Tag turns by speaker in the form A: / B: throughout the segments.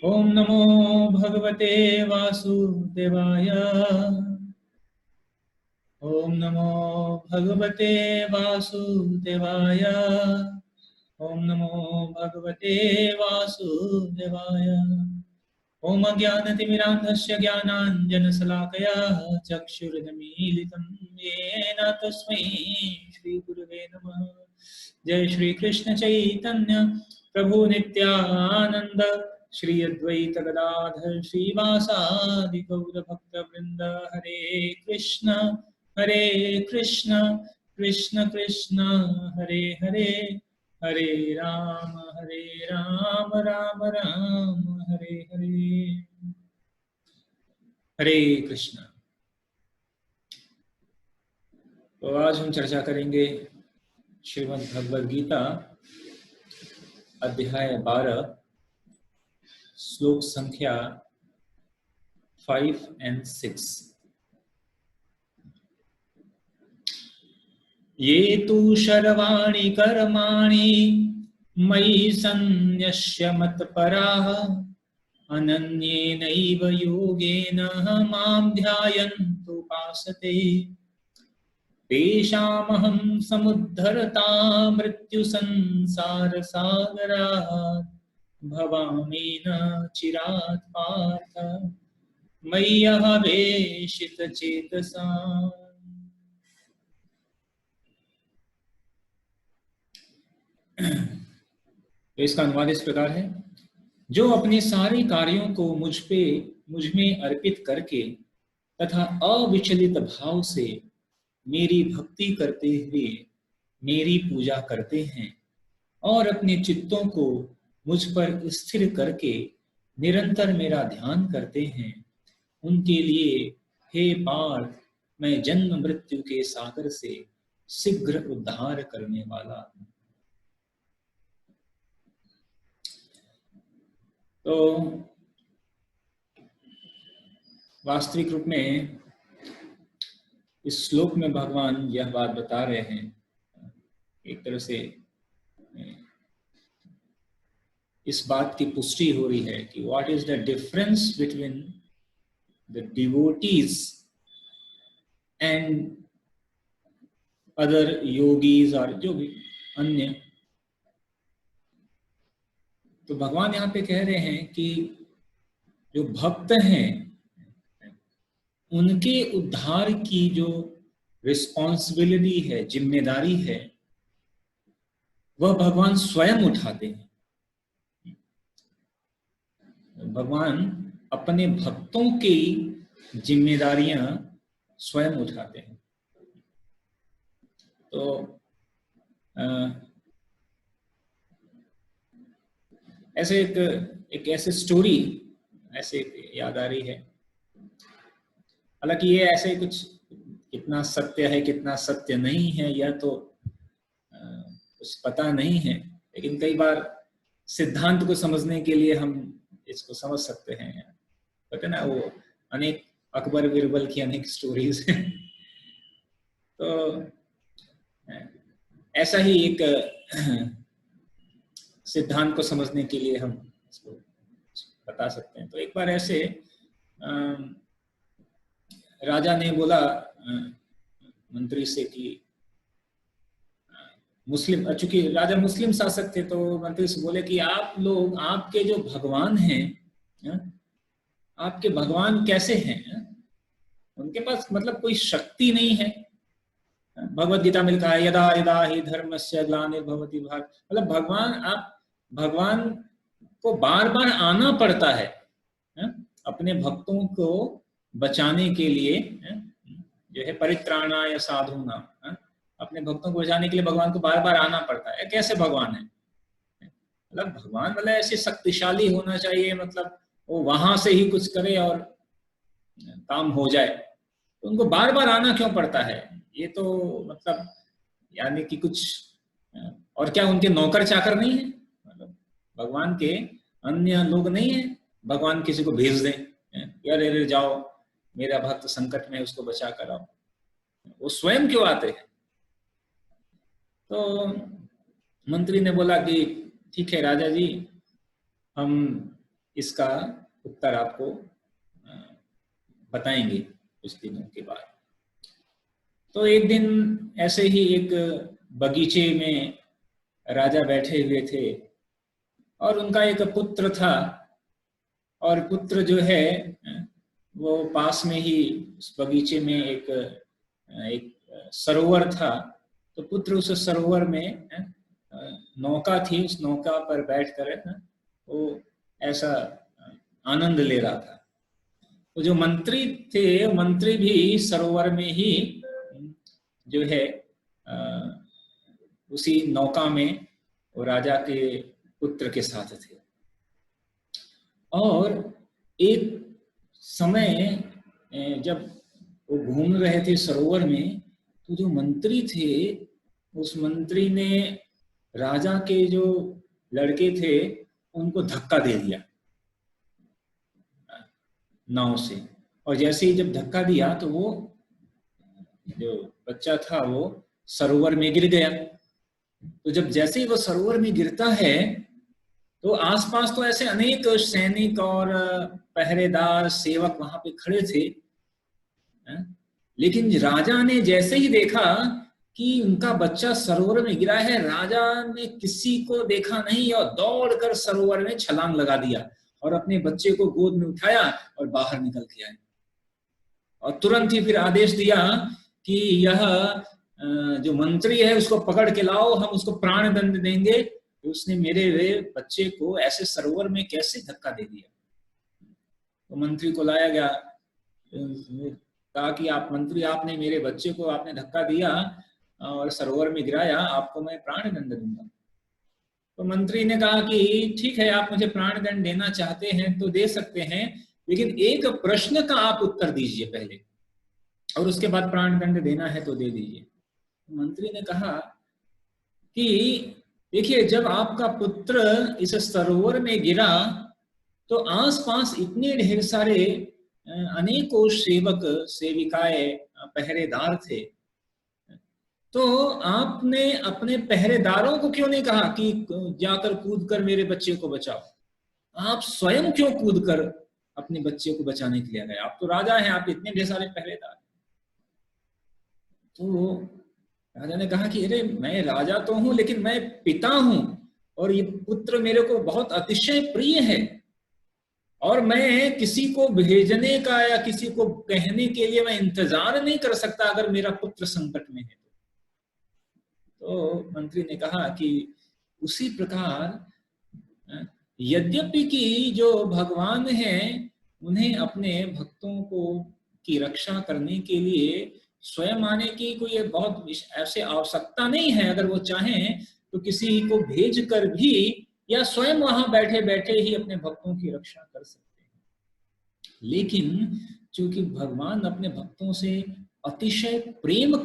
A: ओम नमो भगवते वासुदेवाय। ओम नमो भगवते वासुदेवाय। ओम नमो भगवते वासुदेवाय। ओम अज्ञानतिमिरान्धस्य ज्ञानाञ्जनशलाकया चक्षुरुन्मीलितं येन तस्मै श्रीगुरुवे नमः। जय श्री कृष्ण चैतन्य प्रभु नित्यानंद श्री अद्वैत गदाधर श्रीवासादि गौर भक्त वृंद। हरे कृष्ण कृष्ण कृष्ण हरे हरे, हरे राम राम राम हरे हरे। हरे कृष्ण। तो आज हम चर्चा करेंगे श्रीमद् भगवद गीता अध्याय 12 श्लोक संख्या 5 and 6। ये तु शर्वाणि कर्माणि मयि सन्न्यस्य मत्पराः अनन्येनैव योगेन मां ध्यायन्तु उपासते तेषामहं समुद्धरता मृत्युसंसारसागरात् भवामि न चिरात् पार्थ मय्यवेशितचेतसाम्। तो इसका अनुवाद इस प्रकार है। जो अपने सारे कार्यों को मुझ में अर्पित करके तथा अविचलित भाव से मेरी भक्ति करते हुए मेरी पूजा करते हैं और अपने चित्तों को मुझ पर स्थिर करके निरंतर मेरा ध्यान करते हैं, उनके लिए हे पार्थ मैं जन्म मृत्यु के सागर से शीघ्र उद्धार करने वाला हूं। तो वास्तविक रूप में इस श्लोक में भगवान यह बात बता रहे हैं, एक तरह से इस बात की पुष्टि हो रही है कि what is the difference between the devotees and other yogis और जो भी अन्य। तो भगवान यहाँ पे कह रहे हैं कि जो भक्त हैं उनके उद्धार की जो रिस्पॉन्सिबिलिटी है, जिम्मेदारी है, वह भगवान स्वयं उठाते हैं। भगवान अपने भक्तों की जिम्मेदारियां स्वयं उठाते हैं। तो ऐसे एक ऐसे स्टोरी ऐसे याद आ रही है। हालांकि ये ऐसे कुछ कितना सत्य है कितना सत्य नहीं है यह तो कुछ पता नहीं है, लेकिन कई बार सिद्धांत को समझने के लिए हम इसको समझ सकते हैं। पता ना, वो अनेक अकबर बिरबल की अनेक स्टोरीज हैं। तो ऐसा ही एक सिद्धांत को समझने के लिए हम इसको बता सकते हैं। तो एक बार ऐसे राजा ने बोला मंत्री से कि मुस्लिम, चूंकि राजा मुस्लिम शासक थे, तो मंत्री से बोले कि आप लोग, आपके जो भगवान हैं, आपके भगवान कैसे हैं? उनके पास मतलब कोई शक्ति नहीं है। भगवद गीता में लिखा है यदा यदा ही धर्मस्य ग्लानिर्भवति भारत, मतलब भगवान को बार बार आना पड़ता है अपने भक्तों को बचाने के लिए, जो है परित्राणाय साधूनां, अपने भक्तों को बचाने के लिए भगवान को बार बार आना पड़ता है। कैसे भगवान है? मतलब भगवान मतलब ऐसे शक्तिशाली होना चाहिए, मतलब वो वहां से ही कुछ करे और काम हो जाए, तो उनको बार बार आना क्यों पड़ता है? ये तो मतलब यानी कि कुछ, और क्या उनके नौकर चाकर नहीं है? मतलब भगवान के अन्य लोग नहीं है, भगवान किसी को भेज दें, यार अरे जाओ मेरा भक्त संकट में, उसको बचा कर आओ, वो स्वयं क्यों आते हैं? तो मंत्री ने बोला कि ठीक है राजा जी, हम इसका उत्तर आपको बताएंगे कुछ दिनों के बाद। तो एक दिन ऐसे ही एक बगीचे में राजा बैठे हुए थे और उनका एक पुत्र था, और पुत्र जो है वो पास में ही उस बगीचे में एक सरोवर था। तो पुत्र उस सरोवर में नौका थी, उस नौका पर बैठकर वो ऐसा आनंद ले रहा था। तो जो मंत्री थे, मंत्री भी सरोवर में ही जो है उसी नौका में वो राजा के पुत्र के साथ थे। और एक समय जब वो घूम रहे थे सरोवर में, तो जो मंत्री थे उस मंत्री ने राजा के जो लड़के थे उनको धक्का दे दिया नाव से। और जैसे ही जब धक्का दिया तो वो जो बच्चा था वो सरोवर में गिर गया। तो जब जैसे ही वो सरोवर में गिरता है तो आसपास तो ऐसे अनेक सैनिक और पहरेदार सेवक वहां पे खड़े थे, लेकिन राजा ने जैसे ही देखा कि उनका बच्चा सरोवर में गिरा है, राजा ने किसी को देखा नहीं और दौड़कर सरोवर में छलांग लगा दिया और अपने बच्चे को गोद में उठाया और बाहर निकल के आए। और तुरंत ही फिर आदेश दिया कि यह जो मंत्री है उसको पकड़ के लाओ, हम उसको प्राण दंड देंगे, उसने मेरे बच्चे को ऐसे सरोवर में कैसे धक्का दे दिया। तो मंत्री को लाया गया, कहा कि आप मंत्री, आपने मेरे बच्चे को आपने धक्का दिया और सरोवर में गिराया, आपको मैं प्राण दंड दूंगा। तो मंत्री ने कहा कि ठीक है, आप मुझे प्राण दंड देना चाहते हैं तो दे सकते हैं, लेकिन एक प्रश्न का आप उत्तर दीजिए पहले, और उसके बाद प्राण दंड देना है तो दे दीजिए। मंत्री ने कहा कि देखिए, जब आपका पुत्र इस सरोवर में गिरा तो आसपास इतने ढेर सारे अनेकों सेवक सेविकाएं पहरेदार थे, तो आपने अपने पहरेदारों को क्यों नहीं कहा कि जाकर कूद कर मेरे बच्चे को बचाओ? आप स्वयं क्यों कूद कर अपने बच्चे को बचाने के लिए गए? आप तो राजा हैं, आप इतने ढेर सारे पहरेदार। तो राजा ने कहा कि अरे मैं राजा तो हूं, लेकिन मैं पिता हूं और ये पुत्र मेरे को बहुत अतिशय प्रिय है, और मैं किसी को भेजने का या किसी को कहने के लिए मैं इंतजार नहीं कर सकता अगर मेरा पुत्र संकट में है। तो मंत्री ने कहा कि उसी प्रकार यद्यपि कि जो भगवान हैं उन्हें अपने भक्तों को की रक्षा करने के लिए स्वयं आने की कोई बहुत ऐसे आवश्यकता नहीं है। अगर वो चाहें तो किसी को भेज कर भी या स्वयं वहां बैठे बैठे ही अपने भक्तों की रक्षा कर सकते हैं। लेकिन चूंकि भगवान अपने भक्तों से अतिशय प्रेम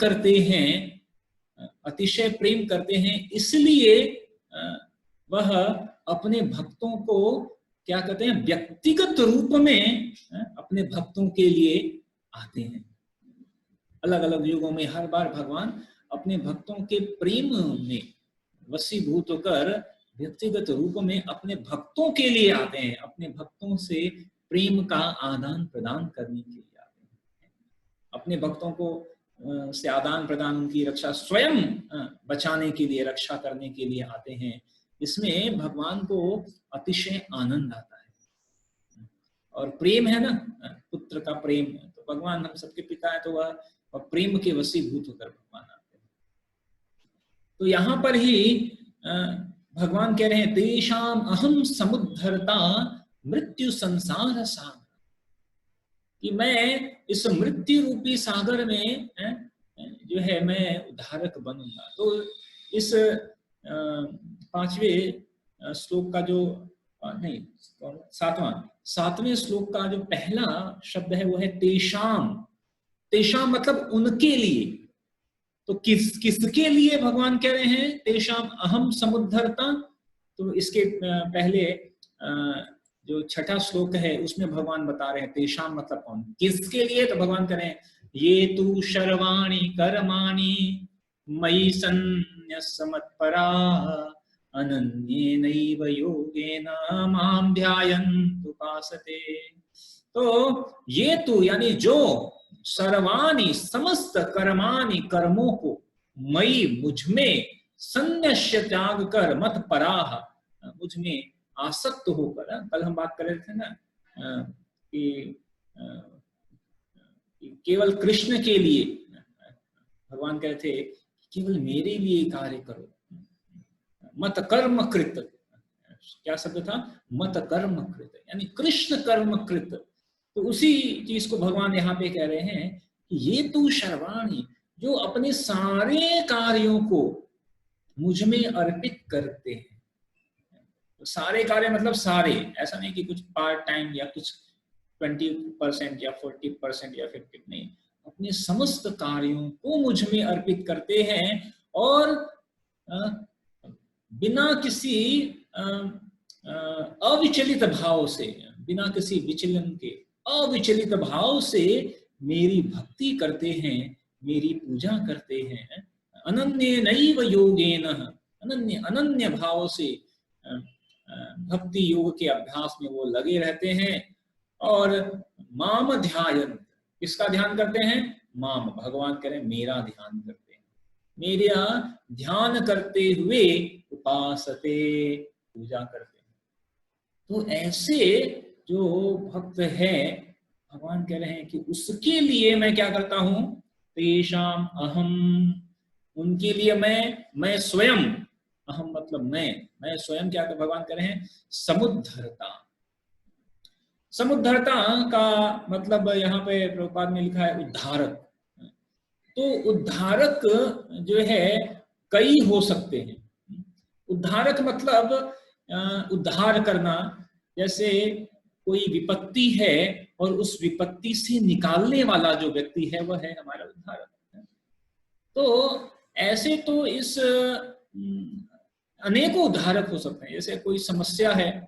A: करते हैं, इसलिए वह अपने भक्तों को क्या कहते हैं, व्यक्तिगत रूप में अपने भक्तों के लिए आते हैं। अलग अलग युगों में हर बार भगवान अपने भक्तों के प्रेम में वशीभूत होकर व्यक्तिगत रूप में अपने भक्तों के लिए आते हैं, अपने भक्तों से प्रेम का आदान प्रदान करने के लिए आते हैं, अपने भक्तों को से आदान प्रदान, उनकी रक्षा, स्वयं बचाने के लिए, रक्षा करने के लिए आते हैं। इसमें भगवान को अतिशय आनंद आता है। और प्रेम है ना, पुत्र का प्रेम, तो भगवान हम सबके पिता है, तो वह प्रेम के वशीभूत होकर भगवान आते हैं। तो यहाँ पर ही भगवान कह रहे हैं, तेषाम अहम समुद्धरता मृत्यु संसार सागर, कि मैं इस मृत्यु रूपी सागर में जो है मैं उद्धारक बनूंगा। तो इस 5वें श्लोक का जो नहीं 7वें श्लोक का जो पहला शब्द है वो है तेषाम। तेषाम मतलब उनके लिए। तो किसके लिए भगवान कह रहे हैं तेषाम अहम समुद्धरता? तो इसके पहले जो छठा श्लोक है उसमें भगवान बता रहे हैं तेषाम मतलब कौन, किसके लिए? तो भगवान कह रहे हैं ये तु शर्वाणि कर्माणि मयि सन्न्यस्य मत्परा अनन्येनैव योगेन मां ध्यायन् उपासते। तो ये तू यानी जो सर्वाणि समस्त कर्माणि कर्मों को मई मुझ में संन्यस्य त्याग कर मत पराह मुझ में आसक्त होकर, कल हम बात कर रहे थे ना कि केवल कृष्ण के लिए भगवान कह रहे थे केवल मेरे लिए कार्य करो, मत कर्म कृत, क्या शब्द था, मत कर्म कृत यानी कृष्ण कर्म कृत। तो उसी चीज को भगवान यहाँ पे कह रहे हैं कि ये तू सर्वाणि जो अपने सारे कार्यों को मुझ में अर्पित करते हैं। तो सारे कार्य मतलब सारे, ऐसा नहीं कि कुछ पार्ट टाइम या कुछ 20% या 40% या 50 नहीं, अपने समस्त कार्यों को मुझ में अर्पित करते हैं और बिना किसी अविचलित भाव से, बिना किसी विचलन के अविचलित भाव से मेरी भक्ति करते हैं, मेरी पूजा करते हैं। अनन्य नैव योगेन, अनन्य अनन्य भाव से भक्ति योग के अभ्यास में वो लगे रहते हैं। और माम ध्यायन, किसका ध्यान करते हैं, माम भगवान करें मेरा ध्यान करते हैं, मेरा ध्यान करते हुए उपासते पूजा करते हैं। तो ऐसे जो भक्त है भगवान कह रहे हैं कि उसके लिए मैं क्या करता हूं, तेषाम अहम, उनके लिए मैं स्वयं, अहम मतलब मैं स्वयं क्या कर, भगवान कह रहे हैं समुद्धरता। समुद्धरता का मतलब यहाँ पे प्रभुपाद ने लिखा है उद्धारक। तो उद्धारक जो है कई हो सकते हैं। उद्धारक मतलब उद्धार करना, जैसे कोई विपत्ति है और उस विपत्ति से निकालने वाला जो व्यक्ति है वह है हमारा उद्धारक। तो ऐसे तो इस अनेकों उद्धारक हो सकते हैं। जैसे कोई समस्या है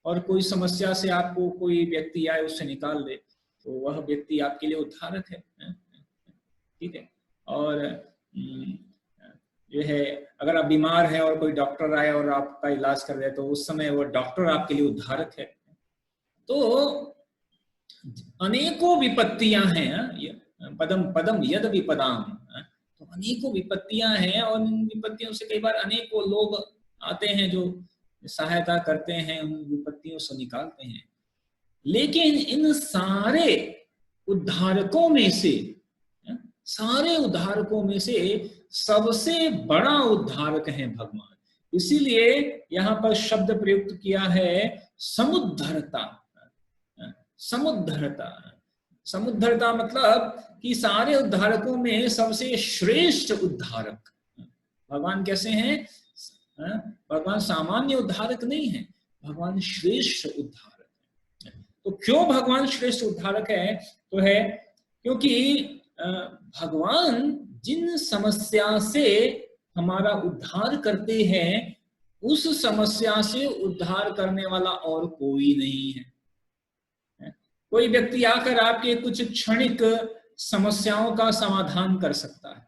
A: और कोई समस्या से आपको कोई व्यक्ति आए उससे निकाल दे, तो वह व्यक्ति आपके लिए उद्धारक है, ठीक है। और जो है अगर आप बीमार हैं और कोई डॉक्टर आए और आपका इलाज कर रहे हैं तो उस समय वो डॉक्टर आपके लिए उद्धारक है। तो अनेकों विपत्तियां हैं, पदम पदम यद विपदाम, तो अनेकों विपत्तियां हैं और इन विपत्तियों से कई बार अनेकों लोग आते हैं जो सहायता करते हैं, उन विपत्तियों से निकालते हैं। लेकिन इन सारे उद्धारकों में से, सारे उद्धारकों में से सबसे बड़ा उद्धारक है भगवान। इसीलिए यहाँ पर शब्द प्रयुक्त किया है समुद्धरता। समुद्धरता, समुद्धरता मतलब कि सारे उद्धारकों में सबसे श्रेष्ठ उद्धारक भगवान कैसे हैं। भगवान सामान्य उद्धारक नहीं है, भगवान श्रेष्ठ उद्धारक है। तो क्यों भगवान श्रेष्ठ उद्धारक है, तो है क्योंकि भगवान जिन समस्या से हमारा उद्धार करते हैं उस समस्या से उद्धार करने वाला और कोई नहीं है। कोई व्यक्ति आकर आपके कुछ क्षणिक समस्याओं का समाधान कर सकता है,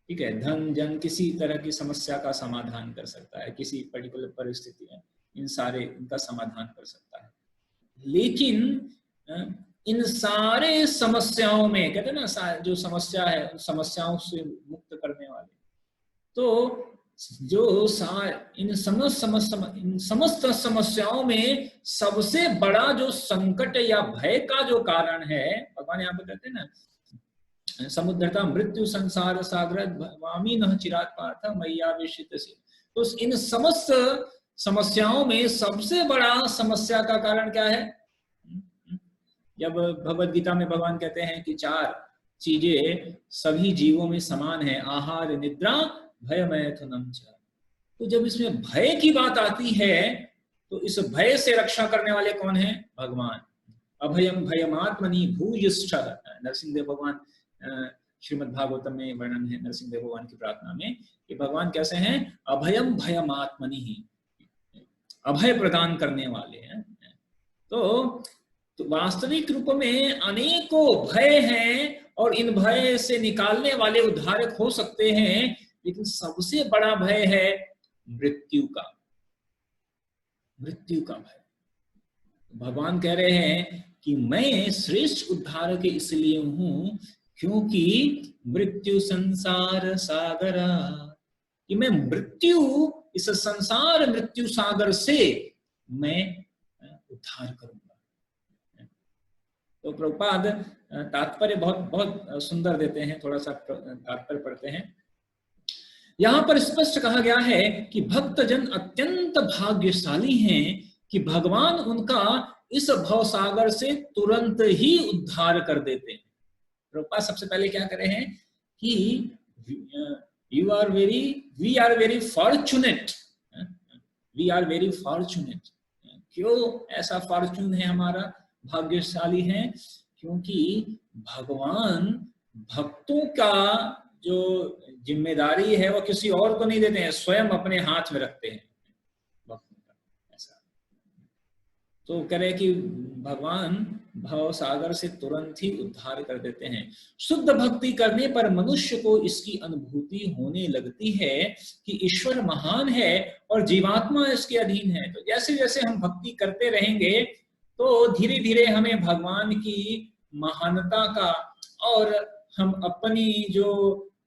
A: ठीक है, धन जन किसी तरह की समस्या का समाधान कर सकता है, किसी पर्टिकुलर परिस्थिति में इन सारे इनका समाधान कर सकता है। लेकिन इन सारे समस्याओं में कहते हैं ना, जो समस्या है उन समस्याओं से मुक्त करने वाले, तो जो इन समस्त समस्याओं में सबसे बड़ा जो संकट या भय का जो कारण है, भगवान यहाँ पे कहते हैं ना समुद्रता मृत्यु संसार सागर वामी न चिराग पार्थ मैयावेशित से। तो इन समस्त समस्याओं में सबसे बड़ा समस्या का कारण क्या है। जब भगवद गीता में भगवान कहते हैं कि 4 चीजें सभी जीवों में समान है, आहार निद्रा भय मैथुनम च, तो जब इसमें भय की बात आती है तो इस भय से रक्षा करने वाले कौन है, भगवान। अभयम भयमात्मनि भूयिष्ठ, नरसिंहदेव भगवान श्रीमद् भागवतम में वर्णन है नरसिंहदेव भगवान की प्रार्थना में कि भगवान कैसे हैं, अभयम भयमात्मनि ही, अभय प्रदान करने वाले हैं। तो वास्तविक रूप में अनेकों भय हैं और इन भय से निकालने वाले उद्धारक हो सकते हैं, लेकिन सबसे बड़ा भय है मृत्यु का भय। भगवान कह रहे हैं कि मैं श्रेष्ठ उद्धारक इसलिए हूं क्योंकि मृत्यु संसार सागरा, कि मैं मृत्यु, इस संसार मृत्यु सागर से मैं उद्धार करूंगा। तो प्रभुपाद तात्पर्य बहुत सुंदर देते हैं, थोड़ा सा तात्पर्य पढ़ते हैं। यहां पर स्पष्ट कहा गया है कि भक्तजन अत्यंत भाग्यशाली हैं कि भगवान उनका इस भवसागर से तुरंत ही उद्धार कर देते हैं। प्रभुपाद सबसे पहले क्या करे हैं कि we are very fortunate, we are very fortunate. क्यों ऐसा फॉर्चून है हमारा, भाग्यशाली है? क्योंकि भगवान भक्तों का जो जिम्मेदारी है वो किसी और को नहीं देते हैं, स्वयं अपने हाथ में रखते हैं भक्तों का। ऐसा तो करे कि भगवान भव सागर से तुरंत ही उद्धार कर देते हैं। शुद्ध भक्ति करने पर मनुष्य को इसकी अनुभूति होने लगती है कि ईश्वर महान है और जीवात्मा इसके अधीन है। तो जैसे जैसे हम भक्ति करते रहेंगे तो धीरे धीरे हमें भगवान की महानता का और हम अपनी जो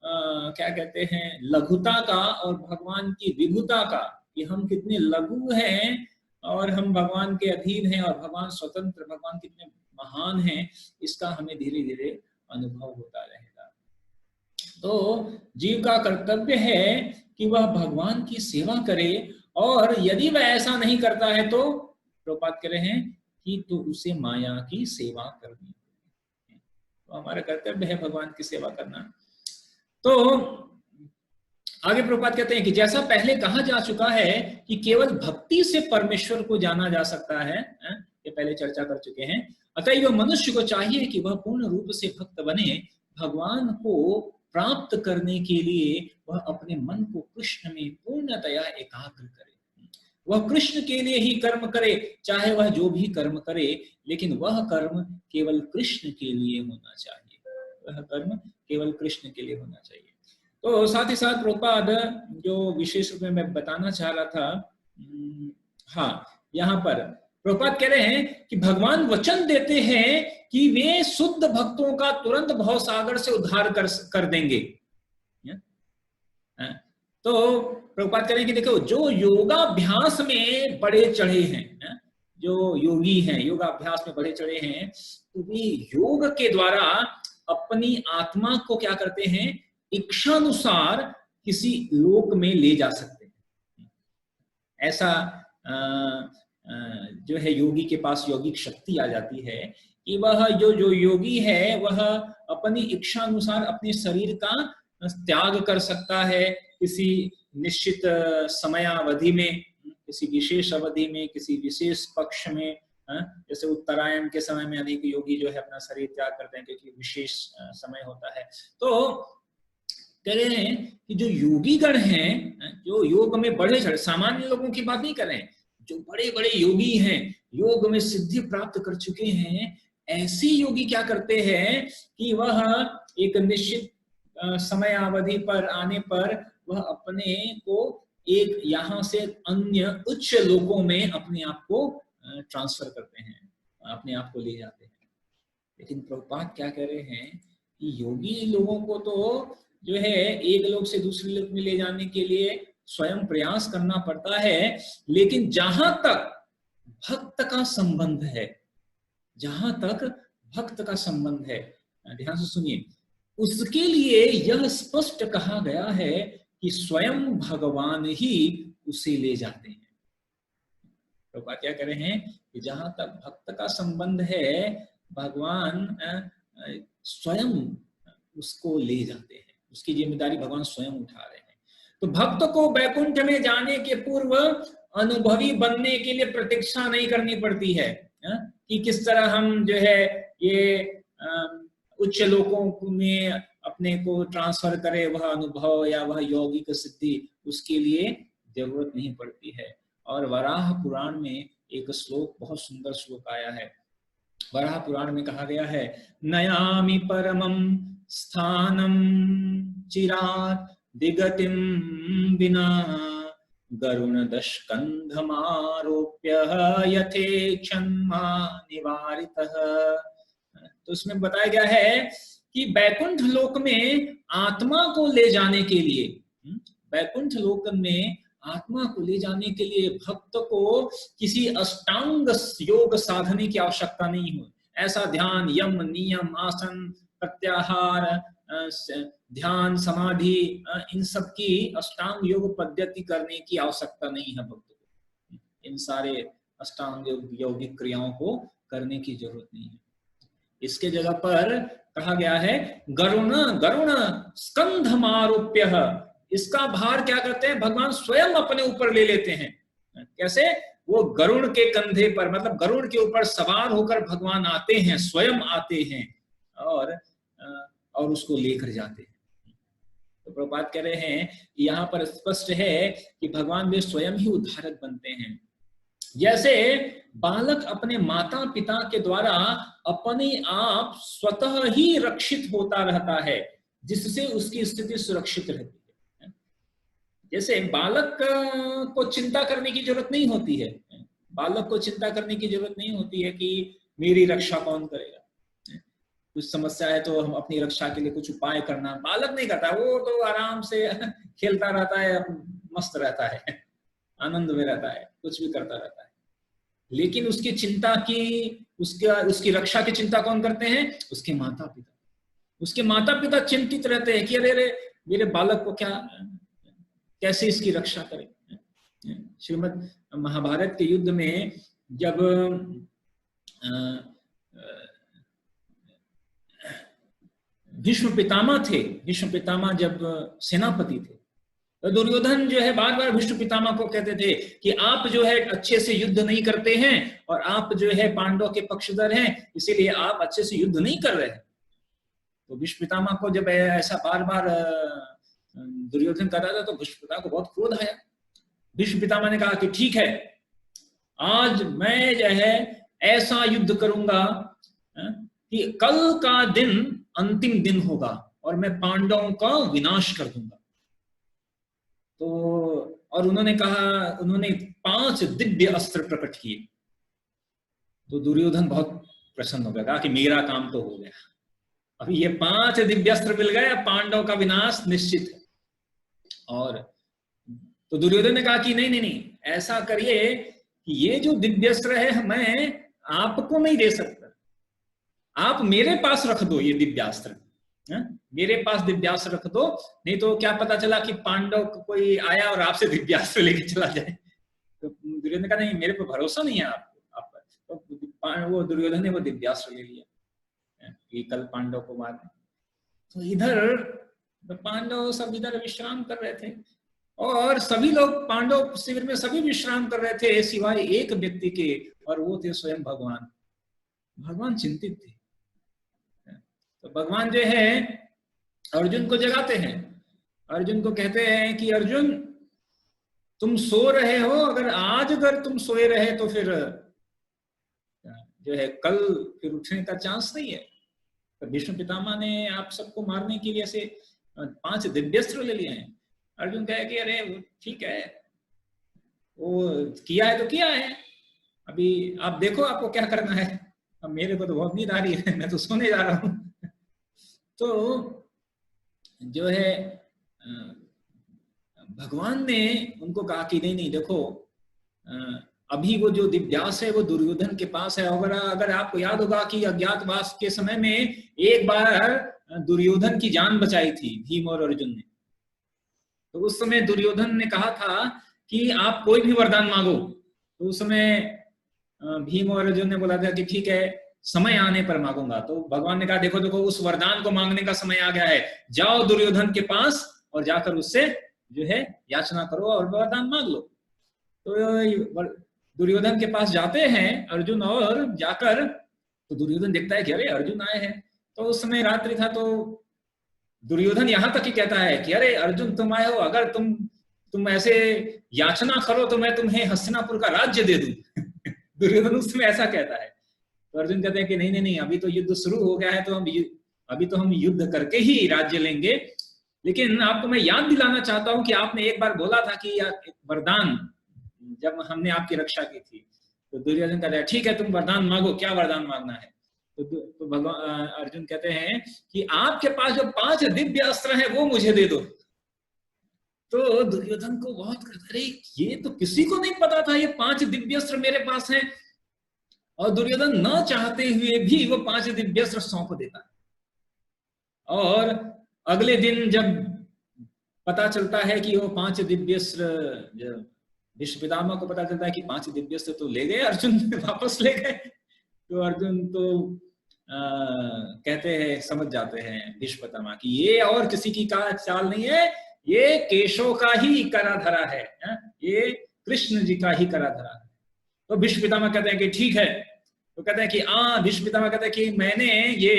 A: क्या कहते हैं लघुता का और भगवान की विभुता का, कि हम कितने लघु हैं और हम भगवान के अधीन हैं और भगवान स्वतंत्र, भगवान कितने महान हैं, इसका हमें धीरे धीरे अनुभव होता रहेगा। तो जीव का कर्तव्य है कि वह भगवान की सेवा करे, और यदि वह ऐसा नहीं करता है तो प्रभुपाद कह रहे हैं कि तो उसे माया की सेवा करनी। तो हमारा कर्तव्य है भगवान की सेवा करना। तो आगे प्रभुपाद कहते हैं कि जैसा पहले कहा जा चुका है कि केवल भक्ति से परमेश्वर को जाना जा सकता है, ये पहले चर्चा कर चुके हैं। अतः मनुष्य को चाहिए कि वह पूर्ण रूप से भक्त बने। भगवान को प्राप्त करने के लिए वह अपने मन को कृष्ण में पूर्णतया एकाग्र करे। वह कृष्ण के लिए ही कर्म करे, चाहे वह जो भी कर्म करे, लेकिन वह कर्म केवल कृष्ण के लिए होना चाहिए। वह कर्म केवल कृष्ण के लिए होना चाहिए। तो साथ ही साथ प्रभुपाद जो विशेष रूप में मैं बताना चाह रहा था, हाँ, यहाँ पर प्रभुपाद कह रहे हैं कि भगवान वचन देते हैं कि वे शुद्ध भक्तों का तुरंत भवसागर से उद्धार कर देंगे। तो प्रभुपाद कह रहे हैं कि देखो, जो योगाभ्यास में बढ़े चढ़े हैं, जो योगी हैं, योगाभ्यास में बढ़े चढ़े हैं, तो वे योग के द्वारा अपनी आत्मा को क्या करते हैं, इच्छानुसार किसी लोक में ले जा सकते हैं। ऐसा जो है योगी के पास यौगिक शक्ति आ जाती है कि वह जो योगी है वह अपनी इच्छानुसार अपने शरीर का त्याग कर सकता है किसी निश्चित समयावधि में, किसी विशेष अवधि में, किसी विशेष पक्ष में। जैसे उत्तरायण के समय में अनेक योगी जो है अपना शरीर त्याग करते हैं क्योंकि विशेष समय होता है। तो कह रहे हैं कि जो योगी गण हैं, जो योग में बढ़े चढ़े, सामान्य लोगों की बात नहीं कर रहे हैं, जो बड़े बड़े योगी हैं, योग में सिद्धि प्राप्त कर चुके हैं, ऐसे योगी क्या करते हैं कि वह एक निश्चित समयावधि पर आने पर वह अपने को एक यहाँ से अन्य उच्च लोकों में अपने आप को ट्रांसफर करते हैं, अपने आप को ले जाते हैं। लेकिन प्रभुपाद क्या कह रहे हैं कि योगी लोगों को तो जो है एक लोक से दूसरे लोक में ले जाने के लिए स्वयं प्रयास करना पड़ता है, लेकिन जहां तक भक्त का संबंध है, जहां तक भक्त का संबंध है, ध्यान से सुनिए, उसके लिए यह स्पष्ट कहा गया है कि स्वयं भगवान ही उसे ले जाते हैं। तो क्या कह रहे हैं कि जहां तक भक्त का संबंध है, भगवान स्वयं उसको ले जाते हैं, उसकी जिम्मेदारी भगवान स्वयं उठा रहे हैं। तो भक्त को वैकुंठ में जाने के पूर्व अनुभवी बनने के लिए प्रतीक्षा नहीं करनी पड़ती है कि किस तरह हम जो है ये उच्च लोकों में अपने को ट्रांसफर करे, वह अनुभव या वह यौगिक सिद्धि, उसके लिए जरूरत नहीं पड़ती है। और वराह पुराण में एक श्लोक, बहुत सुंदर श्लोक आया है। वराह पुराण में कहा गया है, नयामि परमं स्थानं चिरात् विगतिं विना गरुणदशकन्धमारोप्य यथेक्षन्मा निवारितः। तो उसमें बताया गया है कि बैकुंठ लोक में आत्मा को ले जाने के लिए, बैकुंठ लोक में आत्मा को ले जाने के लिए भक्त को किसी अष्टांग योग साधने की आवश्यकता नहीं हो। ऐसा ध्यान, यम, नियम, आसन, प्रत्याहार, ध्यान, समाधि, इन सब की अष्टांग योग पद्धति करने की आवश्यकता नहीं है भक्त को। इन सारे अष्टांग यौगिक क्रियाओं को करने की जरूरत नहीं है। इसके जगह पर कहा गया है गरुण गरुण स्कंधमारोप्य। इसका भार क्या करते हैं? भगवान स्वयं अपने ऊपर ले लेते हैं। कैसे? वो गरुड़ के कंधे पर, मतलब गरुड़ के ऊपर सवार होकर भगवान आते हैं, स्वयं आते हैं और उसको लेकर जाते हैं। तो प्रभुपाद कह रहे हैं यहाँ पर स्पष्ट है कि भगवान वे स्वयं ही उद्धारक बनते हैं। जैसे बालक अपने माता पिता के द्वारा अपने आप स्वतः ही रक्षित होता रहता है, जिससे उसकी स्थिति सुरक्षित रहती है। जैसे बालक को चिंता करने की जरूरत नहीं होती है, बालक को चिंता करने की जरूरत नहीं होती है कि मेरी रक्षा कौन करेगा। कुछ समस्या है तो हम अपनी रक्षा के लिए कुछ उपाय करना, बालक नहीं करता। वो तो आराम से खेलता रहता है, मस्त रहता है, आनंद में रहता है, कुछ भी करता रहता है। लेकिन उसकी चिंता की, उसकी रक्षा की चिंता कौन करते हैं? उसके माता पिता। उसके माता पिता चिंतित रहते हैं कि अरे मेरे बालक को कैसे इसकी रक्षा करें। श्रीमद् महाभारत के युद्ध में जब भीष्म पितामह थे, भीष्म पितामह जब सेनापति थे, तो दुर्योधन जो है बार बार भीष्म पितामह को कहते थे कि आप जो है अच्छे से युद्ध नहीं करते हैं और आप जो है पांडवों के पक्षधर हैं, इसीलिए आप अच्छे से युद्ध नहीं कर रहे हैं। तो भीष्म पितामह को जब ऐसा बार बार दुर्योधन कर रहा था तो भीष्म पितामह को बहुत क्रोध आया। भीष्म पितामह ने कहा कि ठीक है, आज मैं जो है ऐसा युद्ध करूंगा कि कल का दिन अंतिम दिन होगा और मैं पांडवों का विनाश कर दूंगा। तो और उन्होंने कहा, उन्होंने 5 दिव्य अस्त्र प्रकट किए। तो दुर्योधन बहुत प्रसन्न हो गया, कहा कि मेरा काम तो हो गया, अभी ये 5 दिव्य अस्त्र मिल गए, पांडव का विनाश निश्चित है। और तो दुर्योधन ने कहा कि नहीं, ऐसा करिए कि ये जो दिव्य अस्त्र है मैं आपको नहीं दे सकता, आप मेरे पास रख दो ये दिव्यास्त्र, मेरे पास दिव्यास्त्र रख दो, नहीं तो क्या पता चला कि पांडव कोई आया और आपसे दिव्यास्त्र लेके चला जाए। तो दुर्योधन ने कहा नहीं, मेरे पर भरोसा नहीं है आप पर। तो वो दुर्योधन ने वो दिव्यास्त्र ले लिया कि कल पांडव को मारने। तो इधर पांडव सब इधर विश्राम कर रहे थे और सभी लोग पांडव शिविर में सभी विश्राम कर रहे थे सिवाय एक व्यक्ति के, और वो थे स्वयं भगवान। भगवान चिंतित थे। तो भगवान जो है अर्जुन को जगाते हैं, अर्जुन को कहते हैं कि अर्जुन तुम सो रहे हो, अगर तुम सोए रहे तो फिर जो है कल फिर उठने का चांस नहीं है। तो भीष्म पितामह ने आप सबको मारने के लिए ऐसे 5 दिव्यास्त्र ले लिए हैं। अर्जुन कहे कि अरे ठीक है, वो किया है तो किया है, अभी आप देखो आपको क्या करना है, अब मेरे को तो बहुत नींद आ रही है, मैं तो सोने जा रहा हूं। तो जो है भगवान ने उनको कहा कि नहीं देखो, अभी वो जो दिव्यास्त्र है वो दुर्योधन के पास है। अगर आपको याद होगा कि अज्ञातवास के समय में एक बार दुर्योधन की जान बचाई थी भीम और अर्जुन ने। तो उस समय दुर्योधन ने कहा था कि आप कोई भी वरदान मांगो। तो उस समय भीम और अर्जुन ने बोला था कि ठीक है, समय आने पर मांगूंगा। तो भगवान ने कहा देखो उस वरदान को मांगने का समय आ गया है, जाओ दुर्योधन के पास और जाकर उससे जो है याचना करो और वरदान मांग लो। तो दुर्योधन के पास जाते हैं अर्जुन, और जाकर तो दुर्योधन देखता है कि अरे अर्जुन आए हैं। तो उस समय रात्रि था, तो दुर्योधन यहां तक ही कहता है कि अरे अर्जुन तुम आए हो, अगर तुम ऐसे याचना करो तो मैं तुम्हें हस्तिनापुर का राज्य दे दूं। दुर्योधन उस समय ऐसा कहता है। तो अर्जुन कहते हैं कि नहीं, अभी तो युद्ध शुरू हो गया है, तो अभी तो हम युद्ध करके ही राज्य लेंगे। लेकिन आपको मैं याद दिलाना चाहता हूं कि आपने एक बार बोला था कि वरदान, जब हमने आपकी रक्षा की थी, तो दुर्योधन कहता है ठीक है तुम वरदान मांगो, क्या वरदान मांगना है? तो भगवान अर्जुन कहते हैं कि आपके पास जो 5 दिव्य अस्त्र हैं वो मुझे दे दो। तो दुर्योधन को बहुत, अरे ये तो किसी को नहीं पता था, ये 5 दिव्य अस्त्र मेरे पास हैं। और दुर्योधन न चाहते हुए भी वो 5 दिव्य अस्त्र सौंप देता है। और अगले दिन जब पता चलता है कि वो 5 दिव्यस्त्र, भीष्म पितामह को पता चलता है कि 5 दिव्यस्त्र तो ले गए अर्जुन, वापस ले गए। तो अर्जुन तो कहते हैं, समझ जाते हैं भीष्म पितामह कि ये और किसी की का चाल नहीं है, ये केशव का ही करा धरा है, ये कृष्ण जी का ही करा धरा है। तो भीष्म पितामह कहते हैं कि ठीक है। तो कहते हैं कि भीष्म पितामह कहते हैं कि मैंने ये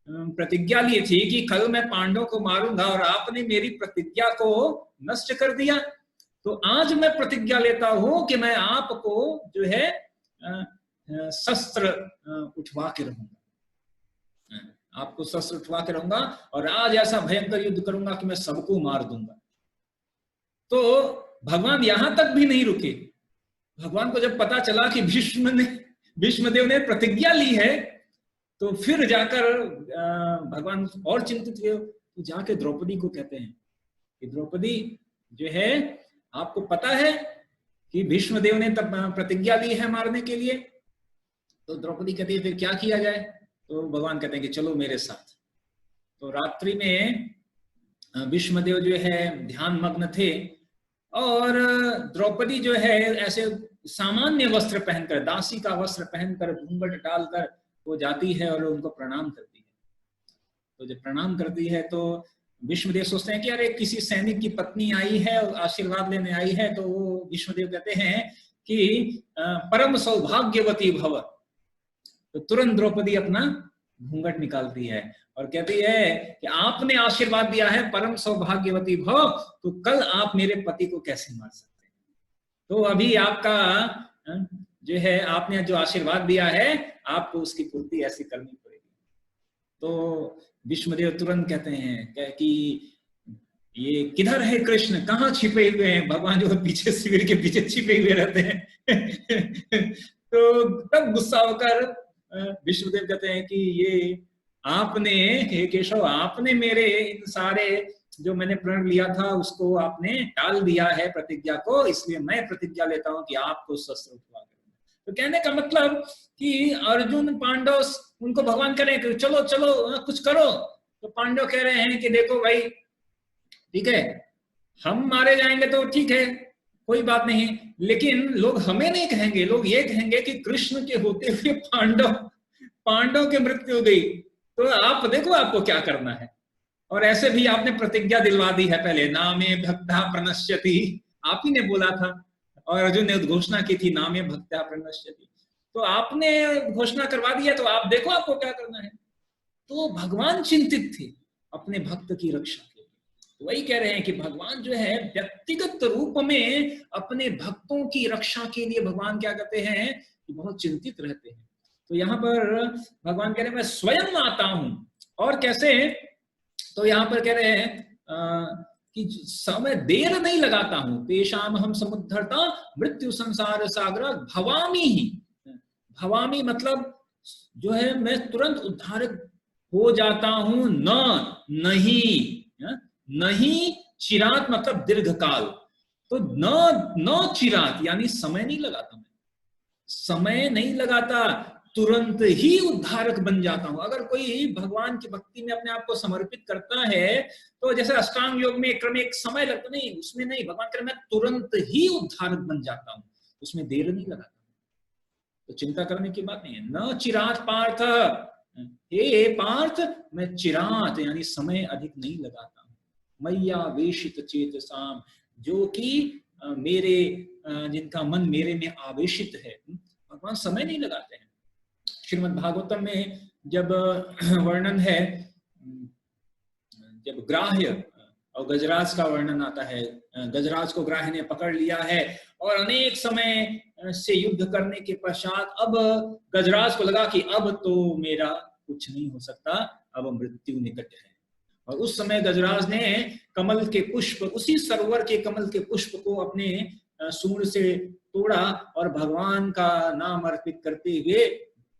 A: प्रतिज्ञा ली थी कि कल मैं पांडवों को मारूंगा और आपने मेरी प्रतिज्ञा को नष्ट कर दिया। तो आज मैं प्रतिज्ञा लेता हूं कि मैं आपको जो है शस्त्र उठवा के रहूंगा, आपको शस्त्र उठवा के रहूंगा और आज ऐसा भयंकर युद्ध करूंगा कि मैं सबको मार दूंगा। तो भगवान यहां तक भी नहीं रुके। भगवान को जब पता चला कि भीष्मदेव ने प्रतिज्ञा ली है, तो फिर जाकर भगवान और चिंतित हुए। तो जाके द्रौपदी को कहते हैं कि द्रौपदी जो है, आपको पता है कि भीष्मदेव ने तब प्रतिज्ञा ली है मारने के लिए। तो द्रौपदी कहती है फिर क्या किया जाए? तो भगवान कहते हैं कि चलो मेरे साथ। तो रात्रि में भीष्मदेव जो है ध्यान मग्न थे और द्रौपदी जो है ऐसे सामान्य वस्त्र पहनकर, दासी का वस्त्र पहनकर, घूंघट डालकर वो जाती है और उनको प्रणाम करती है। तो जब प्रणाम करती है तो भीष्मदेव सोचते हैं कि अरे किसी सैनिक की पत्नी आई है और आशीर्वाद लेने आई है। तो वो भीष्मदेव कहते हैं कि परम सौभाग्यवती भव। तो तुरंत द्रौपदी अपना घूंघट निकालती है और कहती है कि आपने आशीर्वाद दिया है परम सौभाग्यवती भव, तो कल आप मेरे पति को कैसे मार सकते हैं? तो अभी आपका जो है, आपने जो आशीर्वाद दिया है, आपको उसकी पूर्ति ऐसी करनी पड़ेगी। तो भीष्मदेव तुरंत कहते हैं कि ये किधर है कृष्ण, कहाँ छिपे हुए हैं? भगवान जो पीछे शिविर के पीछे छिपे हुए रहते हैं। तो तब गुस्सा होकर भीष्मदेव कहते हैं कि ये आपने, हे केशव, आपने मेरे इन सारे जो मैंने प्रण लिया था उसको आपने टाल दिया है प्रतिज्ञा को, इसलिए मैं प्रतिज्ञा लेता हूं कि आपको शस्त्र उठवा करूंगा। तो कहने का मतलब कि अर्जुन पांडव, उनको भगवान कह रहे हैं कि चलो चलो कुछ करो। तो पांडव कह रहे हैं कि देखो भाई, ठीक है हम मारे जाएंगे तो ठीक है, कोई बात नहीं, लेकिन लोग हमें नहीं कहेंगे, लोग ये कहेंगे कि कृष्ण के होते हुए पांडव की मृत्यु हो गई। तो आप देखो आपको क्या करना है। और ऐसे भी आपने प्रतिज्ञा दिलवा दी है पहले, नामे भक्ता प्रणश्यति, आप ही ने बोला था। और अर्जुन ने घोषणा की थी नामे भक्ता प्रणश्यति, तो आपने घोषणा करवा दी है, तो आप देखो आपको क्या करना है। तो भगवान चिंतित थे अपने भक्त की रक्षा के लिए। तो वही कह रहे हैं कि भगवान जो है व्यक्तिगत रूप में अपने भक्तों की रक्षा के लिए भगवान क्या कहते हैं कि बहुत चिंतित रहते हैं। तो यहाँ पर भगवान कह रहे हैं मैं स्वयं आता हूं। और कैसे? तो यहाँ पर कह रहे हैं कि समय देर नहीं लगाता हूं, तेषाम हम समुद्धरता मृत्यु संसार सागर भवामी ही। भवामी मतलब जो है मैं तुरंत उद्धारक हो जाता हूं। नहीं चिरात मतलब दीर्घकाल। तो न चिरात यानी समय नहीं लगाता, मैं समय नहीं लगाता, तुरंत ही उद्धारक बन जाता हूं। अगर कोई भगवान की भक्ति में अपने आप को समर्पित करता है तो जैसे अष्टांग योग में क्रमिक समय लगता, नहीं, उसमें नहीं, भगवान कह रहे मैं तुरंत ही उद्धारक बन जाता हूं, उसमें देर नहीं लगाता। तो चिंता करने की बात नहीं है। न चिरात पार्थ, हे पार्थ मैं चिरात यानी समय अधिक नहीं लगाता हूं। मैया वेशित चेतसाम, जो कि मेरे जिनका मन मेरे में आवेशित है, भगवान समय नहीं लगाते हैं। श्रीमद् भागवतम में जब वर्णन है, जब ग्राह्य और गजराज का वर्णन आता है, गजराज को ग्राह्य ने पकड़ लिया है और अनेक समय से युद्ध करने के पश्चात अब गजराज को लगा कि अब तो मेरा कुछ नहीं हो सकता, अब मृत्यु निकट है। और उस समय गजराज ने कमल के पुष्प, उसी सरोवर के कमल के पुष्प को अपने सूंड से तोड़ा और भगवान का नाम अर्पित करते हुए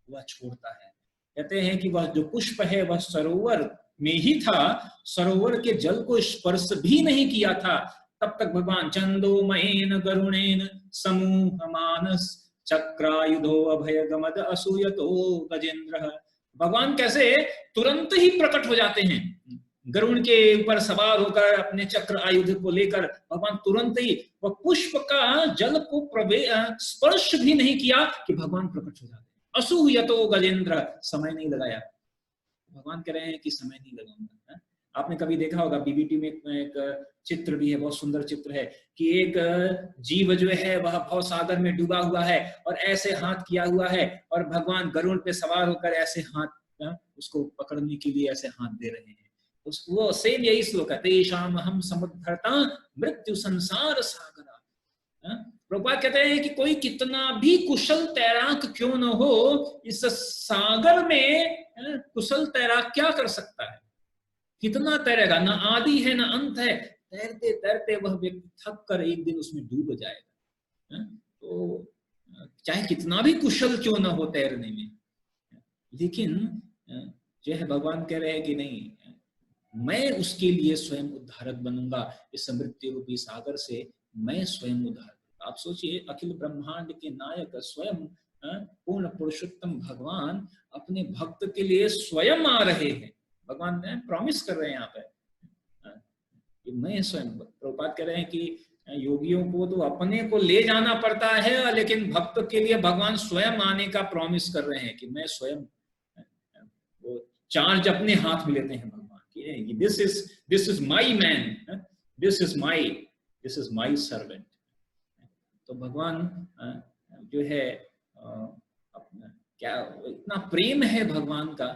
A: वह छोड़ता है। कहते हैं कि वह जो पुष्प है वह सरोवर में ही था, सरोवर के जल को स्पर्श भी नहीं किया था। तब तक भगवान चंदोमयेन गरुणेन समूह मानस चक्रायुधो अभय गमद असूयतो गजेंद्र। भगवान कैसे तुरंत ही प्रकट हो जाते हैं, गरुण के ऊपर सवार होकर अपने चक्र आयुध को लेकर भगवान तुरंत ही, वह पुष्प का जल को स्पर्श भी नहीं किया कि भगवान प्रकट हो जाते हैं। असूयतो गजेंद्र, समय नहीं लगाया। भगवान कह रहे हैं कि समय नहीं लगाऊंगा। आपने कभी देखा होगा बीबीटी में एक चित्र भी है, बहुत सुंदर चित्र है कि एक जीव जो है वह भव सागर में डूबा हुआ है और ऐसे हाथ किया हुआ है और भगवान गरुड़ पे सवार होकर ऐसे हाथ उसको पकड़ने के लिए ऐसे हाथ दे रहे हैं। वो सेम यही श्लोक है, तेषाम हम समुद्धरता मृत्यु संसार सागरा। प्रभुपाद कहते हैं कि कोई कितना भी कुशल तैराक क्यों न हो, इस सागर में कुशल तैराक क्या कर सकता है, कितना तैरेगा, ना आदि है ना अंत है। तैरते तैरते वह व्यक्ति थक कर एक दिन उसमें डूब जाएगा। तो चाहे कितना भी कुशल क्यों ना हो तैरने में, लेकिन जो है भगवान कह रहे हैं कि नहीं, मैं उसके लिए स्वयं उद्धारक बनूंगा। इस मृत्यु रूपी सागर से मैं स्वयं उद्धार। आप सोचिए, अखिल ब्रह्मांड के नायक स्वयं पूर्ण पुरुषोत्तम भगवान अपने भक्त के लिए स्वयं आ रहे हैं। भगवान ने प्रॉमिस कर रहे हैं यहाँ पे कि मैं स्वयं। प्रभुपाद कह रहे हैं कि योगियों को तो अपने को ले जाना पड़ता है, लेकिन भक्त के लिए भगवान स्वयं आने का प्रॉमिस कर रहे हैं कि मैं स्वयं, वो चार्ज अपने हाथ में लेते हैं भगवान कि this is my man, this is my servant. तो भगवान जो है क्या इतना प्रेम है भगवान का।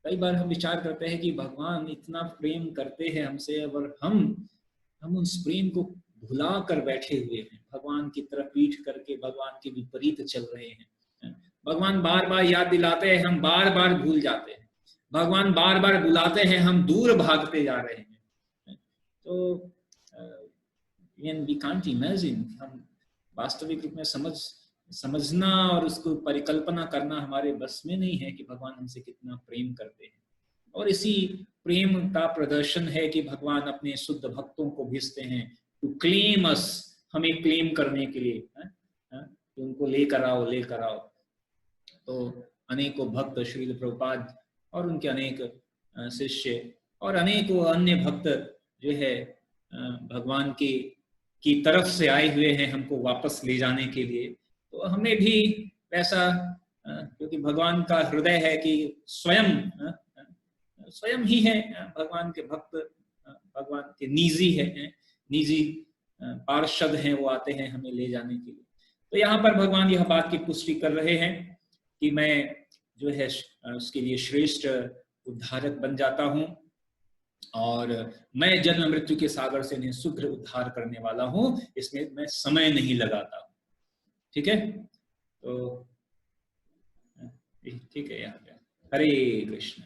A: कई बार हम विचार करते हैं कि भगवान इतना प्रेम करते हैं हमसे और हम उस प्रेम को भुला कर बैठे हुए हैं, भगवान की तरफ पीठ करके भगवान के विपरीत चल रहे हैं। भगवान बार बार याद दिलाते हैं, हम बार बार भूल जाते हैं। भगवान बार बार बुलाते हैं, हम दूर भागते जा रहे हैं। तो वी कांट इमेजिन, हम वास्तविक रूप में समझना और उसको परिकल्पना करना हमारे बस में नहीं है कि भगवान हमसे कितना प्रेम करते हैं। और इसी प्रेम का प्रदर्शन है कि भगवान अपने शुद्ध भक्तों को भेजते हैं टू क्लेम अस, हमें क्लेम करने के लिए, कि उनको लेकर आओ। तो अनेकों भक्त श्रील प्रभुपाद और उनके अनेक शिष्य और अनेकों अन्य भक्त जो है भगवान की तरफ से आए हुए हैं हमको वापस ले जाने के लिए। तो हमें भी वैसा, क्योंकि भगवान का हृदय है कि स्वयं ही है भगवान के भक्त, भगवान के निजी पार्षद हैं, वो आते हैं हमें ले जाने के लिए। तो यहाँ पर भगवान यह बात की पुष्टि कर रहे हैं कि मैं जो है उसके लिए श्रेष्ठ उद्धारक बन जाता हूँ और मैं जन्म मृत्यु के सागर से शीघ्र उद्धार करने वाला हूँ, इसमें मैं समय नहीं लगाता हूँ। ठीक है, तो ठीक है यहाँ पे। हरे कृष्ण।